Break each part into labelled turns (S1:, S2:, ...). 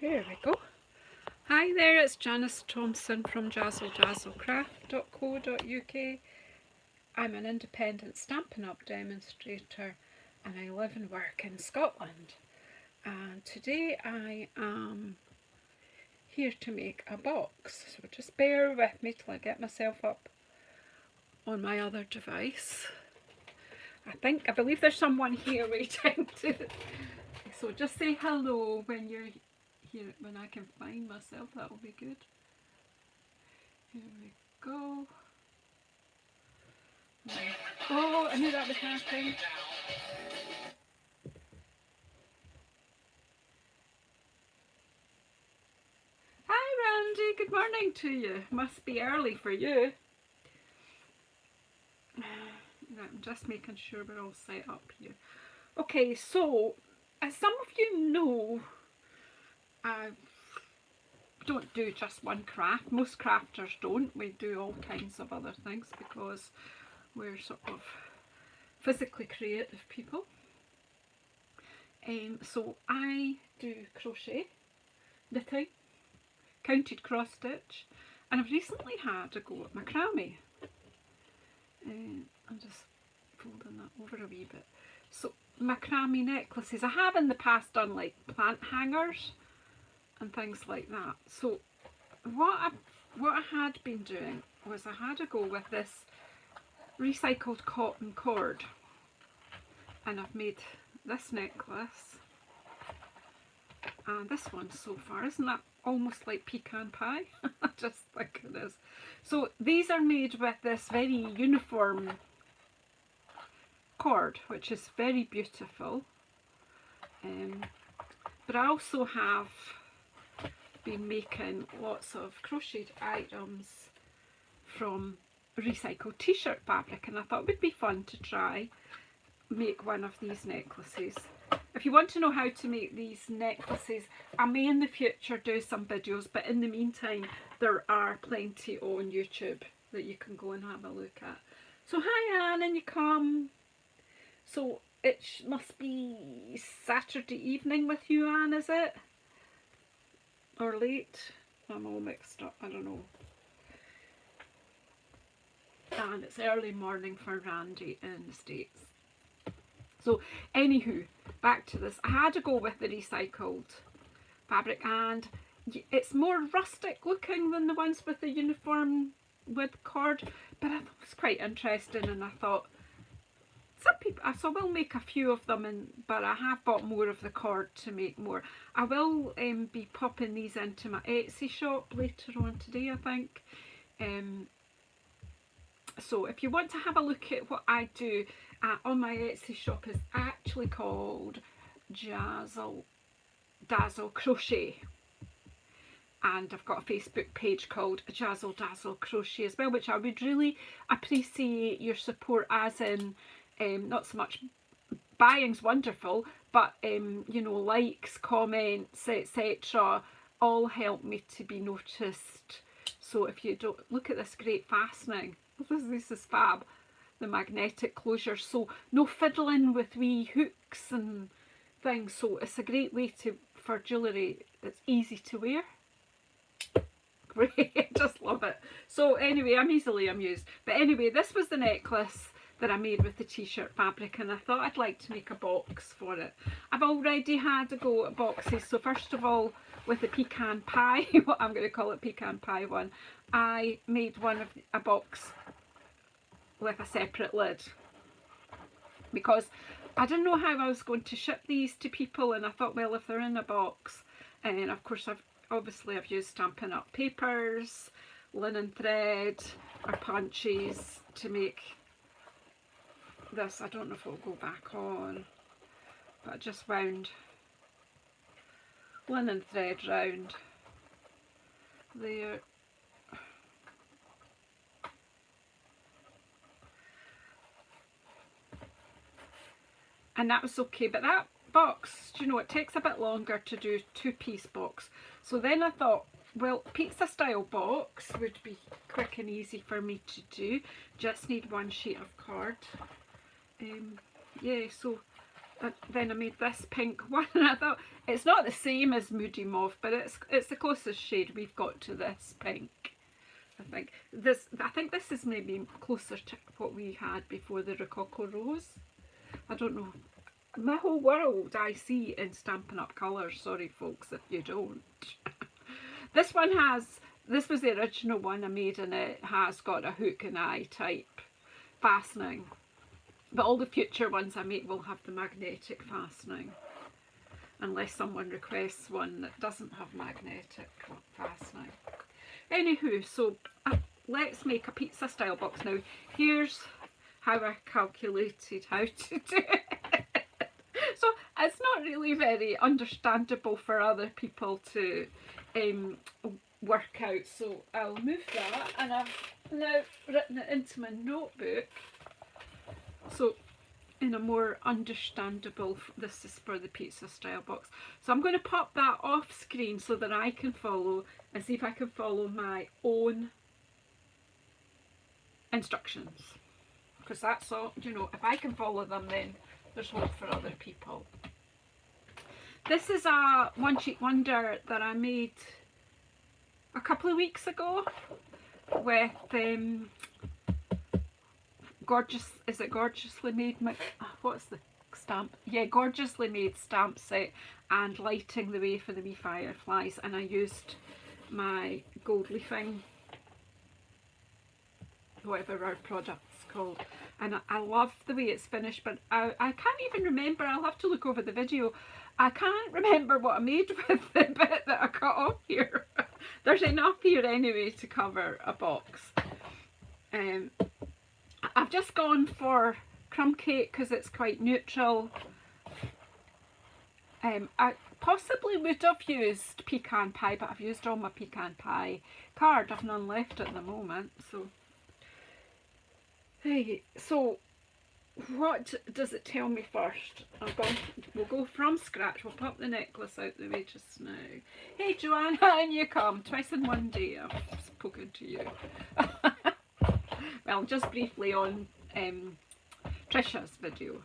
S1: There we go. Hi there, it's Janice Thompson from JazzleDazzleCraft.co.uk. I'm an independent Stampin' Up demonstrator and I live and work in Scotland. And today I am here to make a box. So just bear with me till I get myself up on my other device. I believe there's someone here waiting to... So just say hello when you're here, when I can find myself, that will be good. Here we go. Oh, I knew that was happening. Hi Randy, good morning to you. Must be early for you. I'm just making sure we're all set up here. Okay, so as some of you know, I don't do just one craft. Most crafters don't. We do all kinds of other things because we're sort of physically creative people. So I do crochet, knitting, counted cross stitch, and I've recently had a go at macramé. I'm just folding that over a wee bit. So macramé necklaces. I have in the past done like plant hangers and things like that. So what I had been doing was I had a go with this recycled cotton cord, and I've made this necklace and this one so far. Isn't that almost like pecan pie? I just think it is. So these are made with this very uniform cord, which is very beautiful. But I also have been making lots of crocheted items from recycled t-shirt fabric, and I thought it would be fun to try make one of these necklaces. If you want to know how to make these necklaces, I may in the future do some videos, but in the meantime there are plenty on YouTube that you can go and have a look at. So hi Anne, and you come. So it must be Saturday evening with you, Anne, is it? Or late? I'm all mixed up, I don't know. And it's early morning for Randy in the States. So anywho, back to this. I had to go with the recycled fabric, and it's more rustic looking than the ones with the uniform with cord, but I thought it was quite interesting, and I thought some people, so I will make a few of them, but I have bought more of the cord to make more. I will be popping these into my Etsy shop later on today, I think. So if you want to have a look at what I do on my Etsy shop, is actually called JazzleDazzleCraft, and I've got a Facebook page called JazzleDazzleCraft as well, which I would really appreciate your support, as in not so much buying's wonderful, but you know, likes, comments, etc. all help me to be noticed. So if you don't look at this great fastening, this is fab, the magnetic closure, so no fiddling with wee hooks and things, so it's a great way for jewellery that's easy to wear. Great, I just love it. So anyway, I'm easily amused. But anyway, this was the necklace that I made with the t-shirt fabric, and I thought I'd like to make a box for it. I've already had a go at boxes. So first of all, with the pecan pie, what I'm going to call it, pecan pie one, I made a box with a separate lid, because I didn't know how I was going to ship these to people, and I thought, well, if they're in a box, and of course I've used Stampin' Up papers, linen thread or punches to make this. I don't know if it'll go back on, but I just wound linen thread round there. And that was okay, but that box, you know, it takes a bit longer to do two-piece box. So then I thought, well, pizza style box would be quick and easy for me to do. Just need one sheet of card. Yeah, so then I made this pink one, and I thought it's not the same as Moody Mauve, but it's the closest shade we've got to this pink. I think this is maybe closer to what we had before, the Rococo Rose. I don't know. My whole world I see in Stampin' Up colours. Sorry folks if you don't. This was the original one I made, and it has got a hook and eye type fastening. But all the future ones I make will have the magnetic fastening. Unless someone requests one that doesn't have magnetic fastening. Anywho, so let's make a pizza style box now. Here's how I calculated how to do it. So it's not really very understandable for other people to work out. So I'll move that, and I've now written it into my notebook. So in a more understandable, this is for the pizza style box. So I'm going to pop that off screen so that I can follow and see if I can follow my own instructions. Because that's all, you know, if I can follow them, then there's hope for other people. This is a one sheet wonder that I made a couple of weeks ago with Gorgeously Made, what's the stamp? Yeah, Gorgeously Made stamp set, and Lighting the Way for the Wee Fireflies, and I used my gold leafing, whatever our product's called, and I love the way it's finished, but I can't even remember. I'll have to look over the video. I can't remember what I made with the bit that I cut off here. There's enough here anyway to cover a box. I've just gone for crumb cake because it's quite neutral. I possibly would have used pecan pie, but I've used all my pecan pie card. I've none left at the moment. So, hey, so what does it tell me first? We'll go from scratch. We'll pop the necklace out the way just now. Hey Joanna, and you come. Twice in one day I've spoken to you. Well, just briefly on Trisha's video,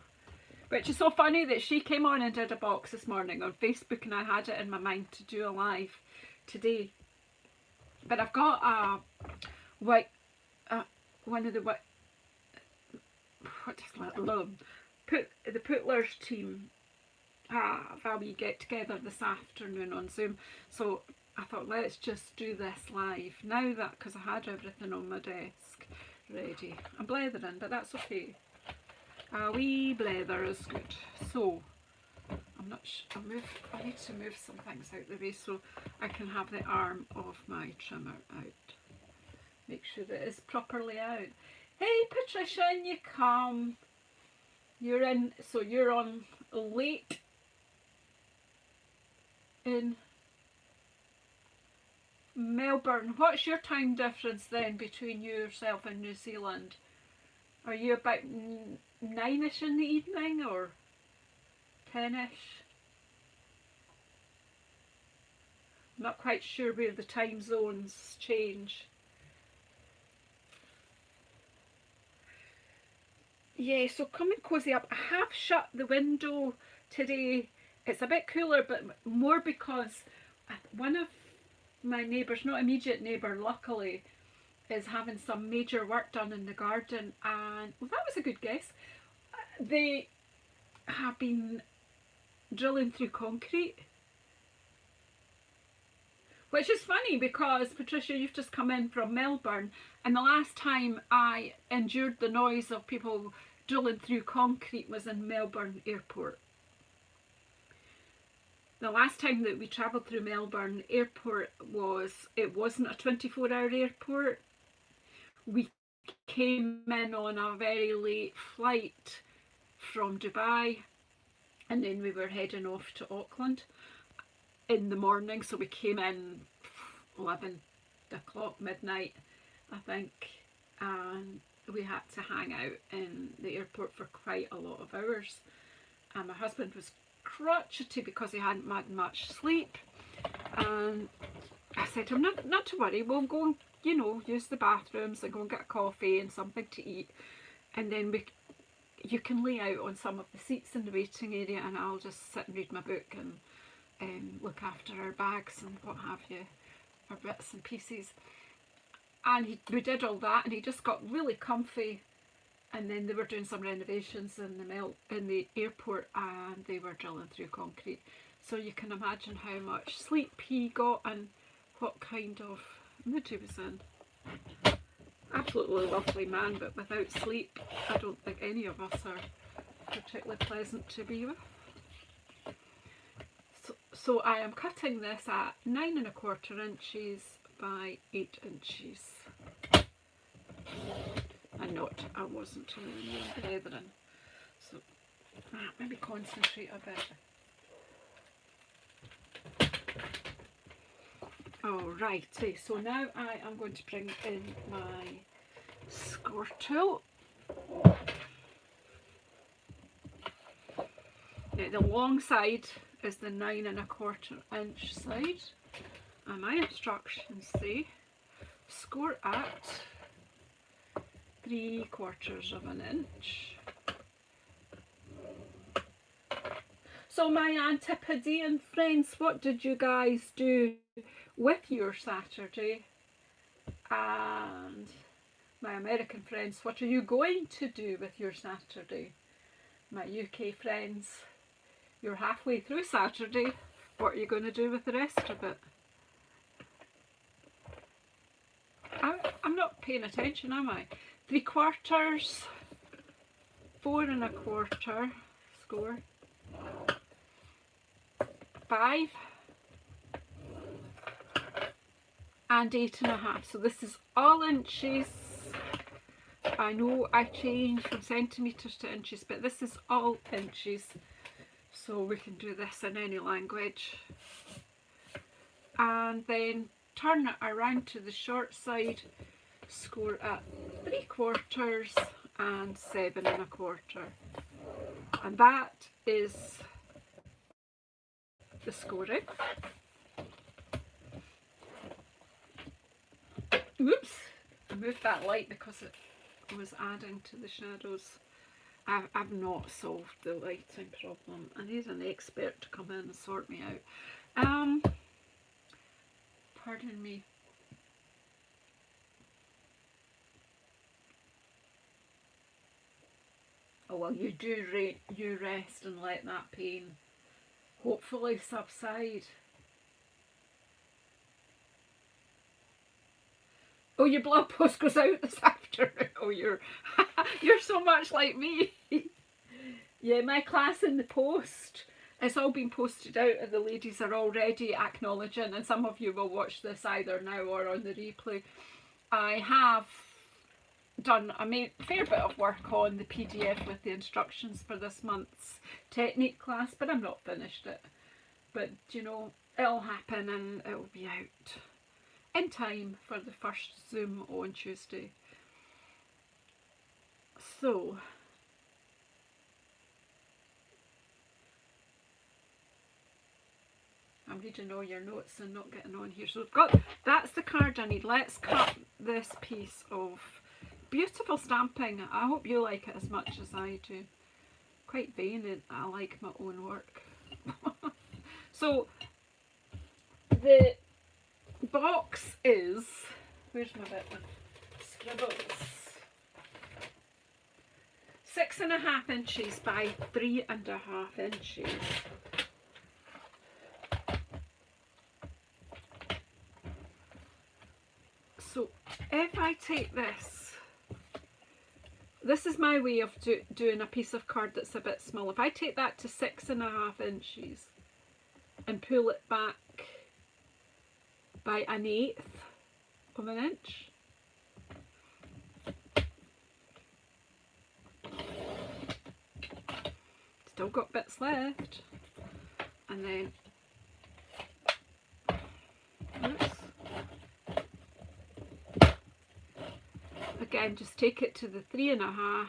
S1: which is so funny that she came on and did a box this morning on Facebook, and I had it in my mind to do a live today. But I've got one of the the Puttlers team have a wee get together this afternoon on Zoom, so I thought let's just do this live now, that because I had everything on my desk ready. I'm blethering, but that's okay. A wee blether is good. So I'm not sure. I need to move some things out the way so I can have the arm of my trimmer out. Make sure that it's properly out. Hey Patricia, and you come. You're in. So you're on late in Melbourne. What's your time difference then between yourself and New Zealand? Are you about 9ish in the evening or 10ish? I'm not quite sure where the time zones change. Yeah, so come and cozy up. I have shut the window today. It's a bit cooler, but more because one of my neighbours, not immediate neighbour, luckily, is having some major work done in the garden, and well, that was a good guess. They have been drilling through concrete, which is funny because Patricia, you've just come in from Melbourne, and the last time I endured the noise of people drilling through concrete was in Melbourne Airport. The last time that we travelled through Melbourne Airport it wasn't a 24-hour airport. We came in on a very late flight from Dubai, and then we were heading off to Auckland in the morning, so we came in 11 o'clock, midnight I think, and we had to hang out in the airport for quite a lot of hours, and my husband was crotchety because he hadn't had much sleep, and I said to him, not to worry, we'll go and, you know, use the bathrooms and go and get a coffee and something to eat, and then you can lay out on some of the seats in the waiting area, and I'll just sit and read my book and look after our bags and what have you, our bits and pieces. And we did all that, and he just got really comfy. And then they were doing some renovations in the airport, and they were drilling through concrete. So you can imagine how much sleep he got and what kind of mood he was in. Absolutely lovely man, but without sleep, I don't think any of us are particularly pleasant to be with. So I am cutting this at 9 1/4 inches by 8 inches. And I wasn't really brethren. So maybe concentrate a bit. Alrighty, so now I am going to bring in my score tool. Now the long side is the 9 1/4 inch side, and my instructions say score at 3/4 of an inch. So my Antipodean friends, what did you guys do with your Saturday? And my American friends, what are you going to do with your Saturday? My UK friends, you're halfway through Saturday. What are you going to do with the rest of it? I'm not paying attention, am I? 3/4, 4 1/4 score, 5 and 8 1/2. So this is all inches. I know I change from centimetres to inches, but this is all inches. So we can do this in any language. And then turn it around to the short side, score at 3/4 and 7 1/4. And that is the scoring. Oops, I moved that light because it was adding to the shadows. I've not solved the lighting problem. I need an expert to come in and sort me out. Pardon me. Oh well, you rest and let that pain hopefully subside. Oh, your blog post goes out this afternoon. Oh, you're so much like me. Yeah, my class in the post, it's all been posted out and the ladies are already acknowledging, and some of you will watch this either now or on the replay. I have done a fair bit of work on the PDF with the instructions for this month's technique class, but I'm not finished it. But you know, it'll happen and it'll be out in time for the first Zoom on Tuesday. So I'm reading all your notes and not getting on here. So that's the card I need. Let's cut this piece of beautiful stamping. I hope you like it as much as I do. Quite vain and I like my own work. So the box is, where's my bit of scribbles? 6 1/2 inches by 3 1/2 inches. So if I take this is my way of doing a piece of card that's a bit small. If I take that to 6 1/2 inches and pull it back by 1/8 of an inch, still got bits left, and then oops, again just take it to the 3 1/2.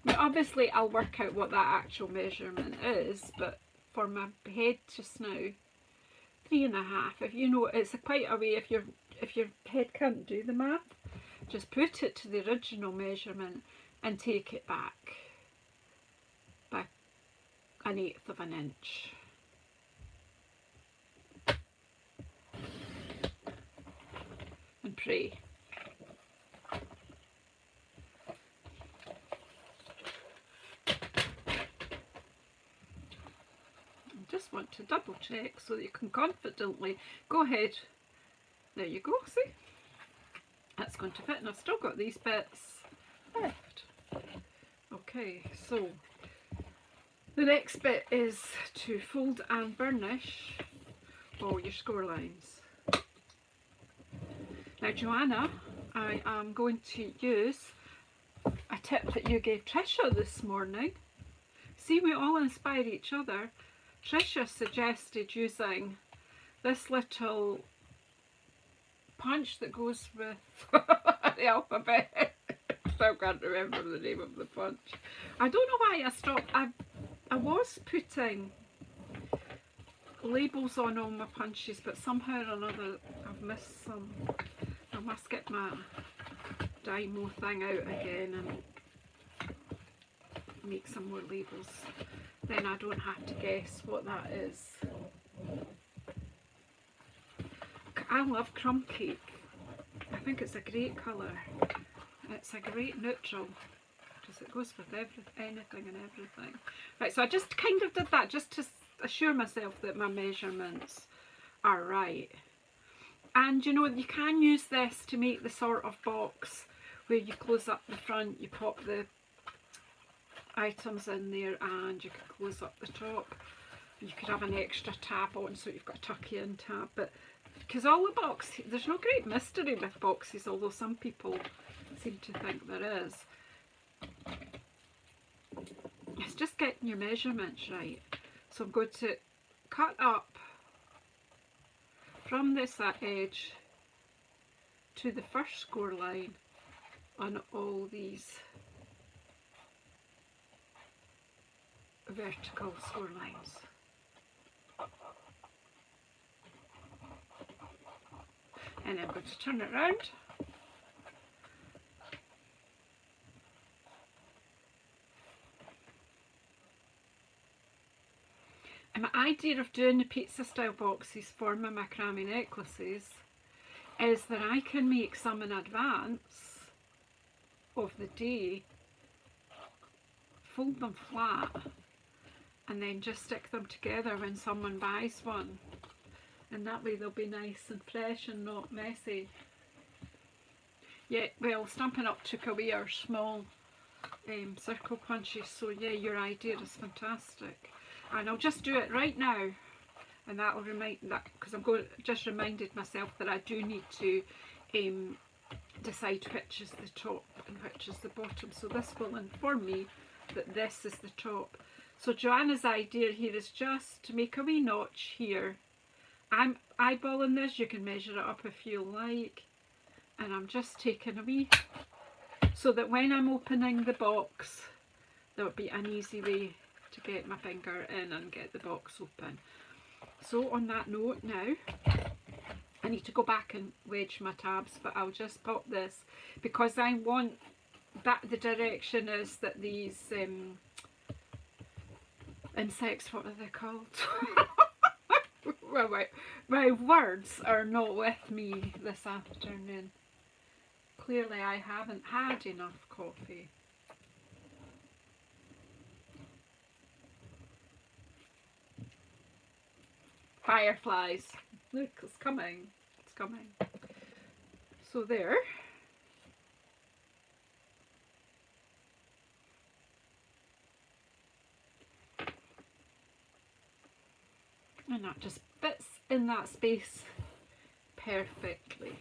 S1: Now obviously I'll work out what that actual measurement is, but for my head just now, 3 1/2. If you know, it's quite a way, if your head can't do the math, just put it to the original measurement and take it back by 1/8 of an inch. And pray. Just want to double check so that you can confidently go ahead. There you go, see? That's going to fit, and I've still got these bits left. Okay, so the next bit is to fold and burnish all your score lines. Now, Joanna, I am going to use a tip that you gave Trisha this morning. See, we all inspire each other. Trisha suggested using this little punch that goes with the alphabet. Still can't remember the name of the punch. I don't know why I stopped. I was putting labels on all my punches, but somehow or another I've missed some. I must get my Dymo thing out again and make some more labels. Then I don't have to guess what that is. I love crumb cake. I think it's a great colour. It's a great neutral because it goes with anything and everything. Right, so I just kind of did that just to assure myself that my measurements are right. And you know, you can use this to make the sort of box where you close up the front, you pop the items in there, and you could close up the top. You could have an extra tab on so you've got a tuck in tab, but because all the boxes, there's no great mystery with boxes, although some people seem to think there is. It's just getting your measurements right. So I'm going to cut up from this edge to the first score line on all these vertical score lines. And I'm going to turn it around. And my idea of doing the pizza style boxes for my macrame necklaces is that I can make some in advance of the day, fold them flat, and then just stick them together when someone buys one. And that way they'll be nice and fresh and not messy. Yeah, well, Stampin' Up took away our small circle punches, so yeah, your idea is fantastic. And I'll just do it right now, and that'll remind that, because just reminded myself that I do need to decide which is the top and which is the bottom. So this will inform me that this is the top. So Joanna's idea here is just to make a wee notch here. I'm eyeballing this, you can measure it up if you like, and I'm just taking a wee, so that when I'm opening the box there'll be an easy way to get my finger in and get the box open. So on that note now, I need to go back and wedge my tabs, but I'll just pop this because I want that, the direction is that these insects, what are they called? My words are not with me this afternoon. Clearly I haven't had enough coffee. Fireflies. Look, it's coming. It's coming. So there. And that just fits in that space perfectly.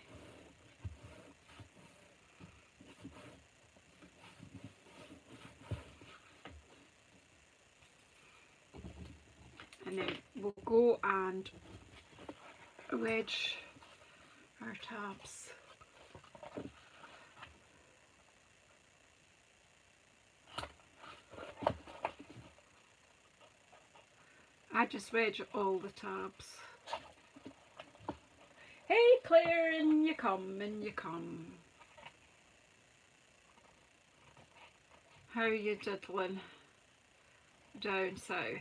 S1: And then we'll go and wedge our tabs. I just wedge all the tabs. Hey Claire, and you come, and you come. How are you diddling down south?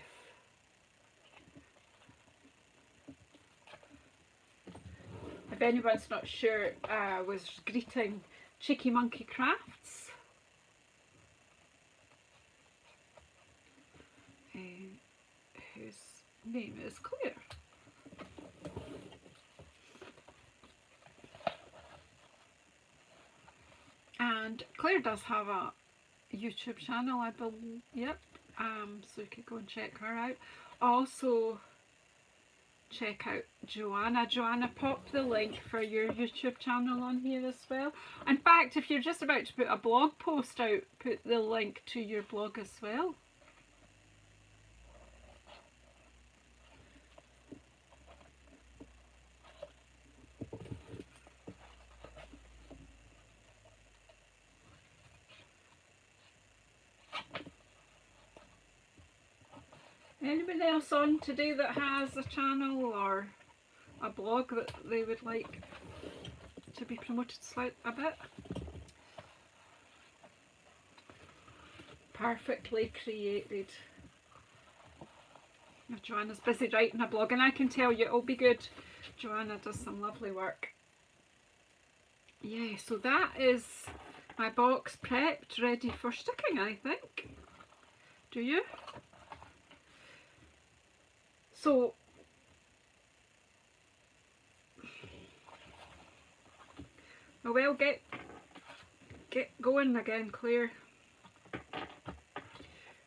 S1: If anyone's not sure, I was greeting Cheeky Monkey Crafts, whose name is Claire. And Claire does have a YouTube channel, I believe. Yep. So you could go and check her out. Also, check out Joanna. Joanna, pop the link for your YouTube channel on here as well. In fact, if you're just about to put a blog post out, put the link to your blog as well. Anybody else on today that has a channel or a blog that they would like to be promoted a bit? Perfectly created. Now, Joanna's busy writing a blog, and I can tell you it'll be good. Joanna does some lovely work. Yeah, so that is my box prepped, ready for sticking, I think. Do you? So, well, get going again, Claire.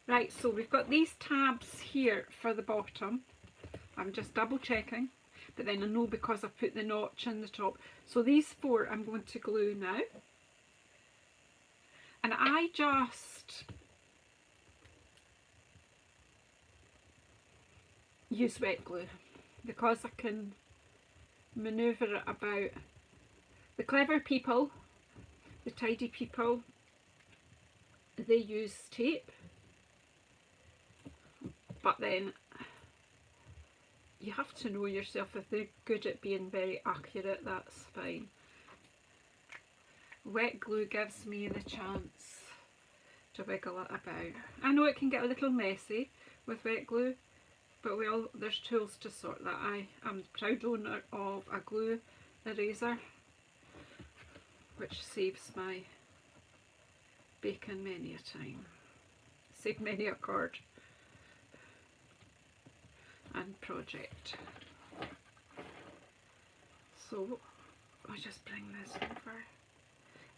S1: Right, so we've got these tabs here for the bottom. I'm just double checking, but then I know because I've put the notch in the top. So these 4 I'm going to glue now. And I just use wet glue because I can manoeuvre it about. The clever people, the tidy people, they use tape, but then you have to know yourself. If they're good at being very accurate, that's fine. Wet glue gives me the chance to wiggle it about. I know it can get a little messy with wet glue, but there's tools to sort that. I am a proud owner of a glue eraser, which saves my bacon many a time. Saved many a cord and project. So I'll just bring this over.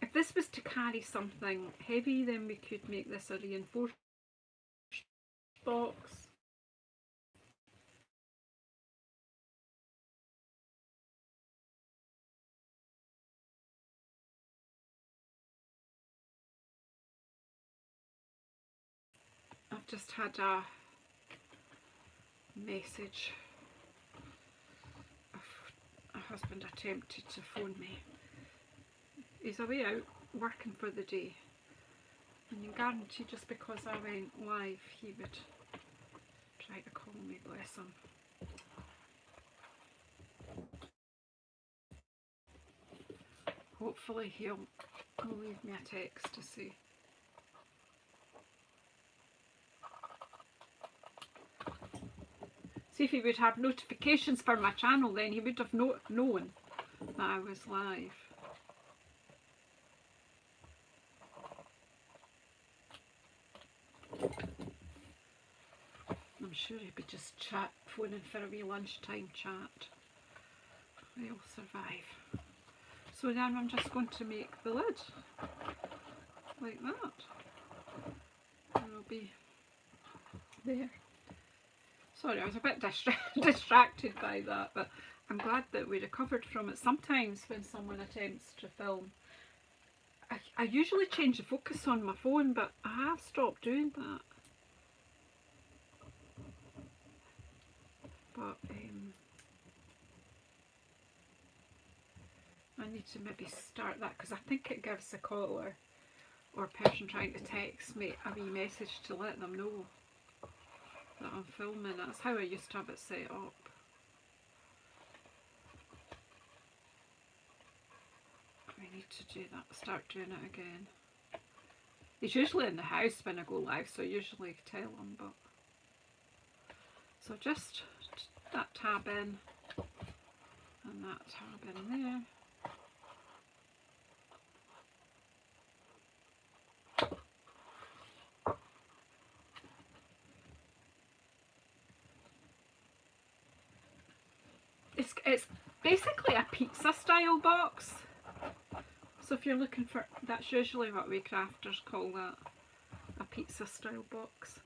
S1: If this was to carry something heavy, then we could make this a reinforced box. I've just had a message. A husband attempted to phone me. He's away out working for the day, and you guarantee just because I went live he would try to call me, bless him. Hopefully he'll leave me a text to say. See, if he would have notifications for my channel, then he would have known that I was live. I'm sure he'd be just phoning for a wee lunchtime chat. They'll survive. So then I'm just going to make the lid like that. And it'll be there. Sorry, I was a bit distracted by that, but I'm glad that we recovered from it. Sometimes when someone attempts to film, I usually change the focus on my phone, but I have stopped doing that. But I need to maybe start that, because I think it gives the caller or person trying to text me a wee message to let them know that I'm filming. That's how I used to have it set up. We need to do that, start doing it again. He's usually in the house when I go live, so I usually tell him, but so just that tab in and that tab in there. It's basically a pizza style box. So if you're looking for, that's usually what we crafters call that, a pizza style box.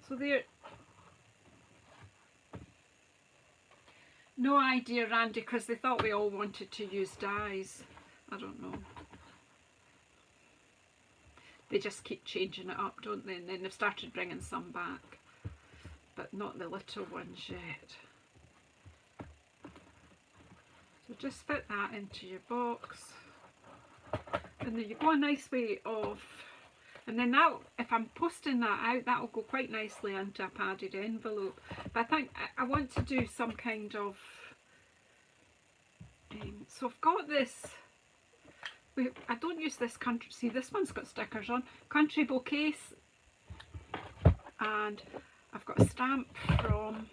S1: So there, no idea, Randy, because they thought we all wanted to use dies. I don't know. They just keep changing it up, don't they? And then they've started bringing some back, but not the little ones yet. So just fit that into your box, and then you go a nice way of, and then that, if I'm posting that out, that will go quite nicely into a padded envelope. But I think I want to do some kind of, so I've got this, I don't use this country, see this one's got stickers on, country bouquet, and I've got a stamp from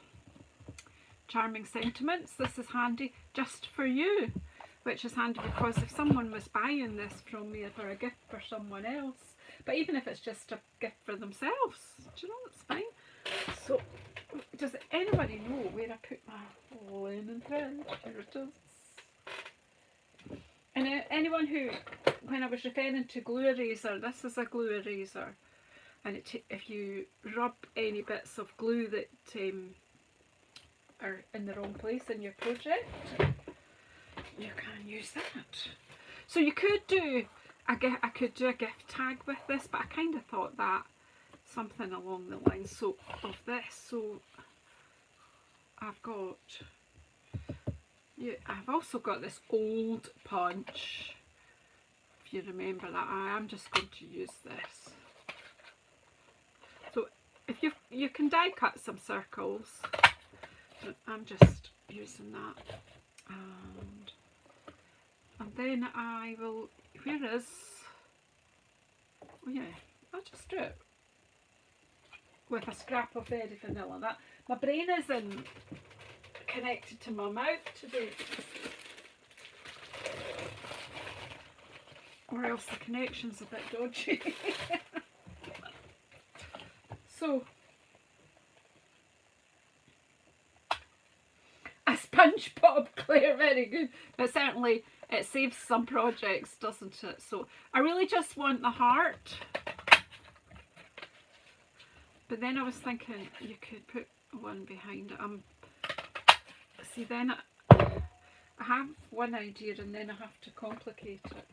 S1: Charming Sentiments. This is handy, just for you, which is handy because if someone was buying this from me for a gift for someone else, but even if it's just a gift for themselves, do you know, it's fine. So does anybody know where I put my linen thread? Here it is. And anyone who, when I was referring to glue eraser, this is a glue eraser, and if you rub any bits of glue that are in the wrong place in your project, you can use that. So you could do I could do a gift tag with this, but I kind of thought that something along the lines of this. So I've got, yeah, I've also got this old punch, if you remember that. I am just going to use this. So if you can die cut some circles, I'm just using that, and then I will, where is, oh yeah, I'll just do it with a scrap of very vanilla. That my brain isn't connected to my mouth today, or else the connection's a bit dodgy. So a SpongeBob, Claire, very good. But certainly it saves some projects, doesn't it? So I really just want the heart. But then I was thinking you could put one behind it. See, then I have one idea and then I have to complicate it.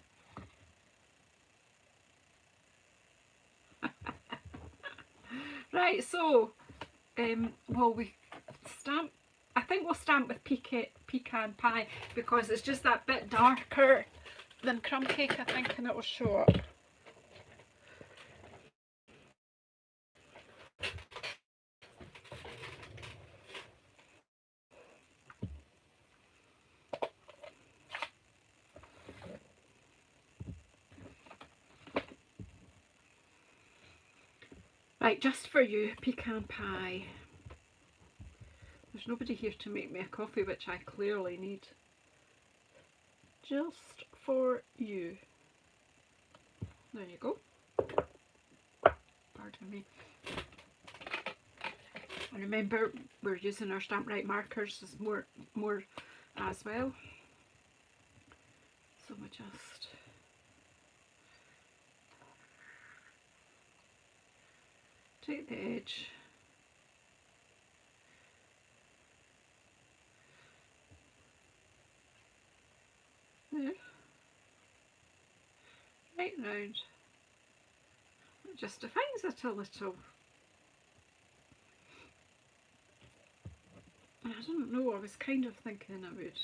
S1: Right, so well, we stamp, I think we'll stamp with pecan pie because it's just that bit darker than crumb cake, I think, and it will show up. Right, just for you, pecan pie. There's nobody here to make me a coffee, which I clearly need. Just for you. There you go. Pardon me. And remember, we're using our Stamp Right markers as more as well. So we just take the edge. There. Right round. It just defines it a little. And I don't know, I was kind of thinking I would.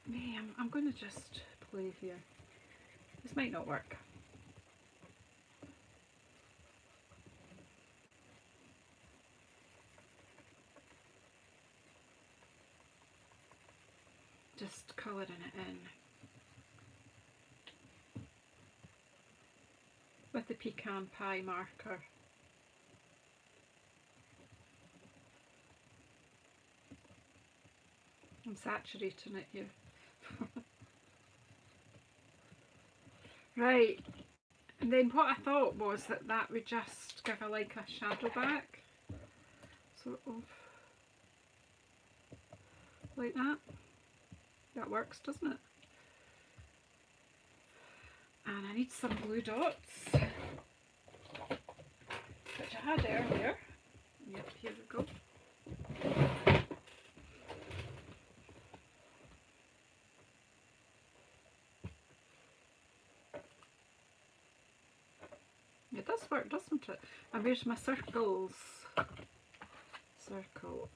S1: Yeah, I'm going to just play here. This might not work. just colouring it in with the pecan pie marker. I'm saturating it here. Right, and then what I thought was that that would just give a like a shadow back, sort of like that. That works, doesn't it? And I need some blue dots, which I had earlier. Yep, here we go. It does work, doesn't it? And where's my circles? Circle.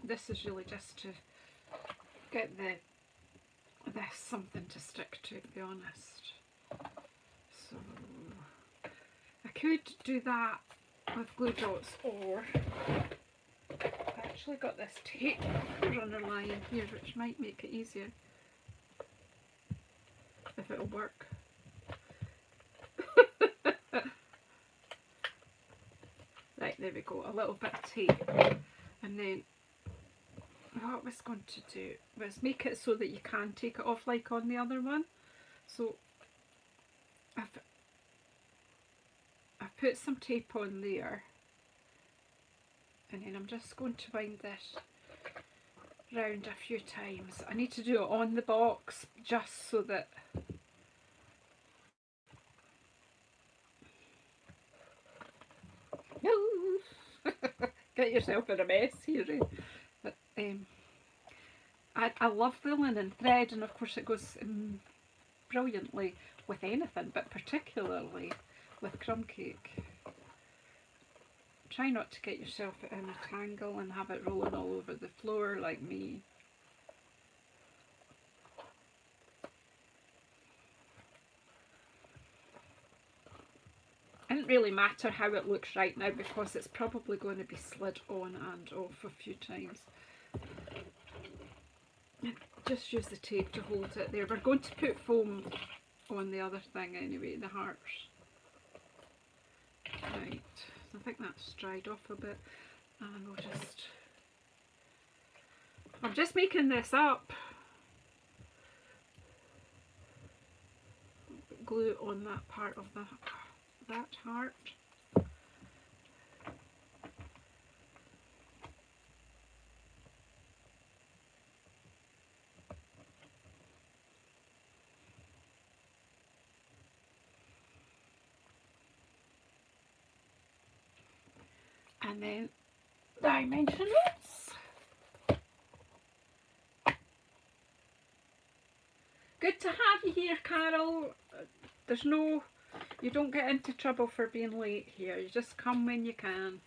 S1: This is really just to get this something to stick to be honest. So I could do that with glue dots, or I've actually got this tape runner line here which might make it easier if it'll work. Right, there we go, a little bit of tape. And then what I was going to do was make it so that you can take it off like on the other one. So I've put some tape on there, and then I'm just going to wind this round a few times. I need to do it on the box just so that get yourself in a mess here. But I love the linen thread, and of course it goes brilliantly with anything, but particularly with crumb cake. Try not to get yourself in a tangle and have it rolling all over the floor like me. It doesn't really matter how it looks right now because it's probably going to be slid on and off a few times. Just use the tape to hold it there. We're going to put foam on the other thing anyway, the hearts. Right, I think that's dried off a bit, and we'll just... I'm just making this up. Glue on that part of that heart. And then dimensionals. Good to have you here, Carol. There's no, you don't get into trouble for being late here. You just come when you can.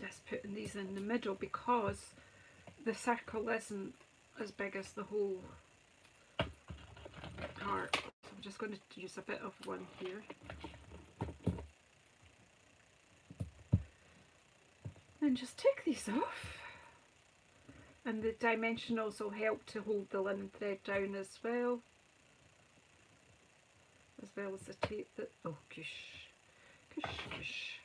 S1: Just putting these in the middle because the circle isn't as big as the whole heart. So I'm just going to use a bit of one here. And just take these off. And the dimensionals will help to hold the linen thread down as well as the tape that, oh goosh, goosh, goosh.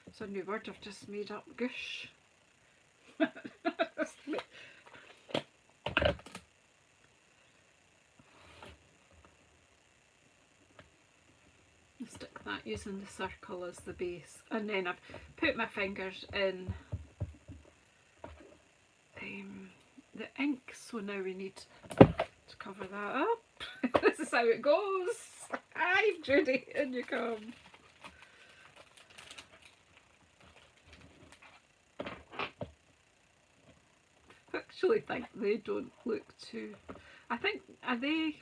S1: It's a new word I've just made up, goosh. Stick that using the circle as the base, and then I've put my fingers in the ink, so now we need to cover that up. This is how it goes. Hi Judy, in you come. I actually think they don't look too, I think, are they,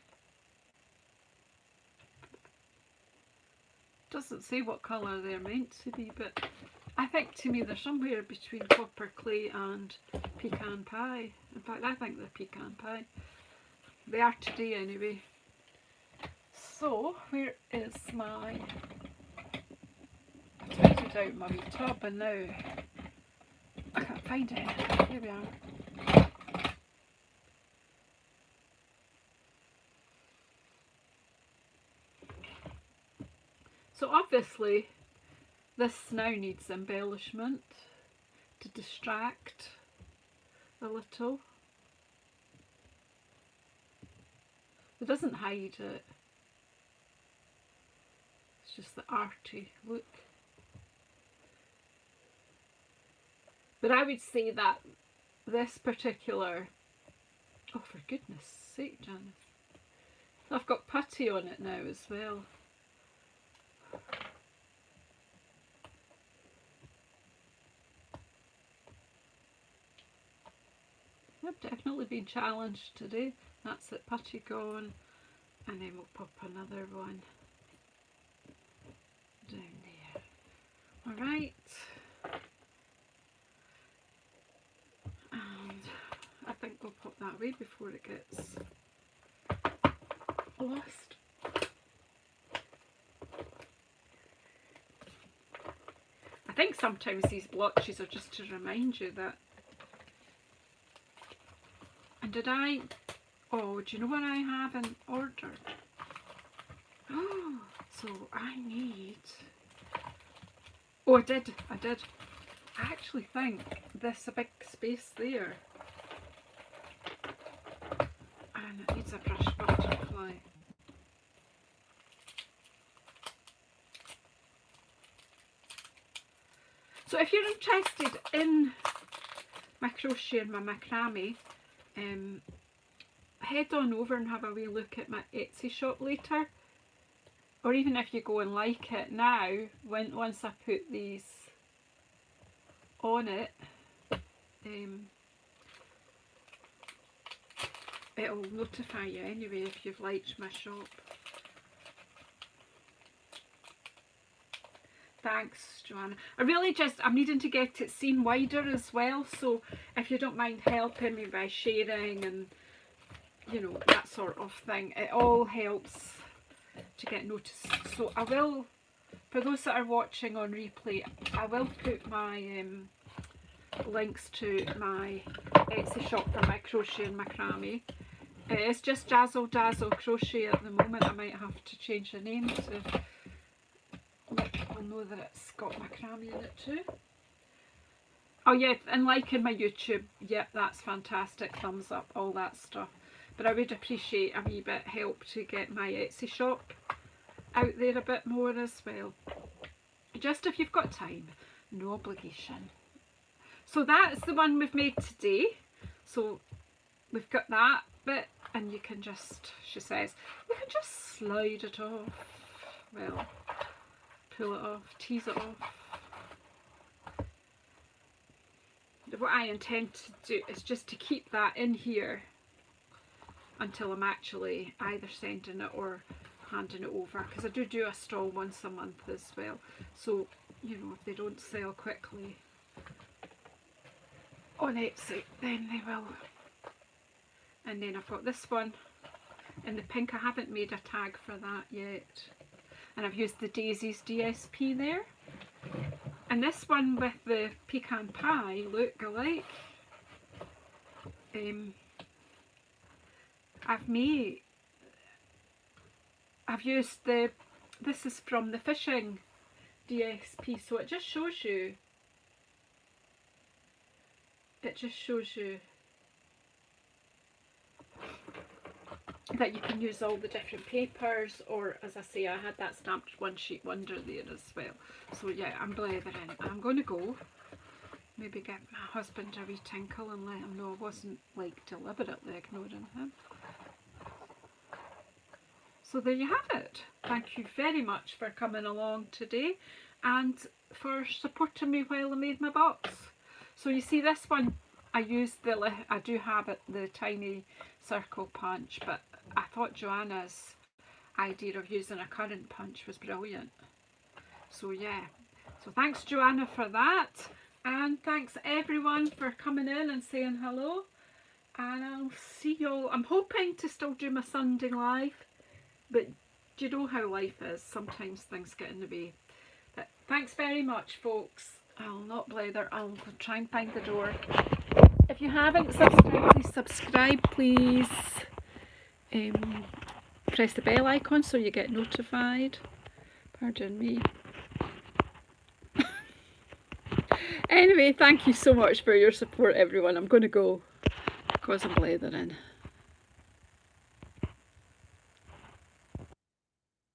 S1: doesn't say what colour they're meant to be, but I think to me they're somewhere between copper clay and pecan pie. In fact, I think they're pecan pie. They are today anyway. So, where is my... I tidied out my wee tub and now I can't find it. Here we are. So obviously this now needs embellishment to distract a little. It doesn't hide it. It's just the arty look. But I would say that this particular... Oh, for goodness sake, Janice. I've got putty on it now as well. I've definitely been challenged today. That's it, putty gone. And then we'll pop another one down there. Alright. And I think we'll pop that away before it gets lost. I think sometimes these blotches are just to remind you that. And did I... Oh, do you know what I haven't ordered? Oh, so I need... Oh, I did. I actually think there's a big space there. And it needs a brush butterfly. So if you're interested in my crochet and my macrame, head on over and have a wee look at my Etsy shop later. Or even if you go and like it now, once I put these on it, it'll notify you anyway if you've liked my shop. Thanks, Joanna. I'm needing to get it seen wider as well, so if you don't mind helping me by sharing and, you know, that sort of thing, it all helps to get noticed. So I will, for those that are watching on replay, I will put my links to my Etsy shop for my crochet and macrame. It's just Jazzle Dazzle Crochet at the moment. I might have to change the name to let people know that it's got macrame in it too. Oh yeah, and liking my YouTube, yep, that's fantastic, thumbs up, all that stuff. But I would appreciate a wee bit help to get my Etsy shop out there a bit more as well. Just if you've got time, no obligation. So that's the one we've made today. So we've got that bit, and you can just, she says, you can just slide it off. Well, pull it off, tease it off. What I intend to do is just to keep that in here until I'm actually either sending it or handing it over, because I do a stall once a month as well, so you know, if they don't sell quickly on Etsy then they will. And then I've got this one in the pink. I haven't made a tag for that yet, and I've used the Daisies DSP there. And this one with the pecan pie look alike, I've used this is from the fishing DSP, so it just shows you, that you can use all the different papers, or as I say, I had that stamped one sheet wonder there as well. So yeah, I'm blethering. I'm going to go maybe get my husband a wee tinkle and let him know I wasn't like deliberately ignoring him. So there you have it. Thank you very much for coming along today and for supporting me while I made my box. So you see, this one I used I do have it, the tiny circle punch, but I thought Joanna's idea of using a current punch was brilliant. So yeah, So thanks Joanna for that, and thanks everyone for coming in and saying hello, and I'll see you all. I'm hoping to still do my Sunday live, but do you know how life is? Sometimes things get in the way. But thanks very much, folks. I'll not blather. I'll try and find the door. If you haven't subscribed, please subscribe, please. Press the bell icon so you get notified. Pardon me. Anyway, thank you so much for your support, everyone. I'm going to go because I'm blathering.